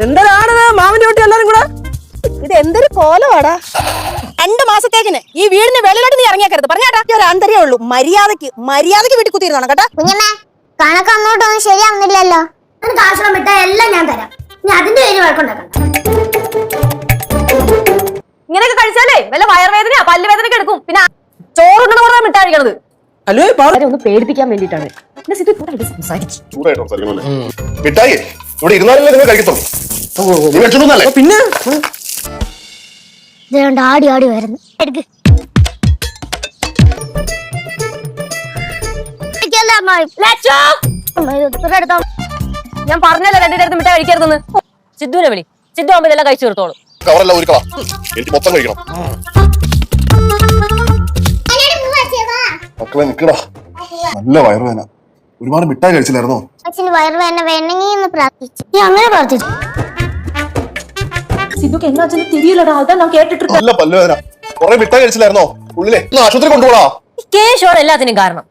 എന്തിനാണിത് മാമന്റെ കുട്ടി എല്ലാരും കൂടെ? ഇത് എന്തൊരു കോലമാടാ. 2 മാസത്തേക്കിന് ഈ വീടിന് വെളിയിലോട്ട് നീ ഇറങ്ങിയാക്കരുത് പറഞ്ഞാട്ടാ. ഒരു അന്തരേ ഉള്ളൂ. മര്യാദക്ക് വീട്ടിൽ കുത്തിയിരുന്നോ കേട്ടാ. കുഞ്ഞമ്മേ കണക്ക് അങ്ങോട്ടൊന്നും ശരിയാവുന്നില്ലല്ലോ. കാശണം വിട്ടാ എല്ലാം ഞാൻ തരാം. നീ അതിന്റെ പേര് വഴക്കുണ്ടാക്കണം. ഇങ്ങനെയൊക്കെ കഴിച്ചാലേ വല്ല വയറുവേദനയാ പല്ലുവേദനയൊക്കെ എടുക്കും. പിന്നെ ചോറുണ്ടെന്ന് കൂടെ മിഠായി കഴിക്കണത്. ഹലോ ഒന്ന് പേടിപ്പിക്കാൻ വേണ്ടിട്ടാണ്. മിഠായി ഇവിടെ ഇരുന്നാലല്ലേ നിങ്ങൾ കഴിക്കത്തുള്ളൂ. നീ വെച്ചോന്നല്ലേ? പിന്നെ ആടി ആടി വരുന്നു. എടുക്ക്. ഞാൻ പറഞ്ഞല്ലോ രണ്ടിന്റെ അടുത്ത് മിഠായി കഴിക്കരുതെന്ന്. സിദ്ധുവിനെ വിളി. സിദ്ധു ആകുമ്പോ ഇതെല്ലാം കഴിച്ചു തീർത്തോളൂ. കവറല്ല ഒരുക്കളാ, എനിക്ക് മൊത്തം കഴിക്കണം. മക്കളെ നിക്കടാ, നല്ല വയറുവേദന. ഒരുപാട് മിഠായി കഴിച്ചില്ലായിരുന്നോ? അച്ഛന് വയറുവേദന വേണമെന്ന് പ്രാർത്ഥിച്ചു. നീ അങ്ങനെ പ്രാർത്ഥിച്ചു? സിദ്ധുക്ക് എന്നാ തിരിയില്ലടാ, അതാ ഞാൻ കേട്ടിട്ടുണ്ട്. നല്ല പല്ലുവേദന, കുറെ മിഠായി കഴിച്ചില്ലായിരുന്നോ? ഉള്ളിലെ ആശുപത്രി കൊണ്ടുപോടാ. കേശോട് എല്ലാത്തിനും കാരണം.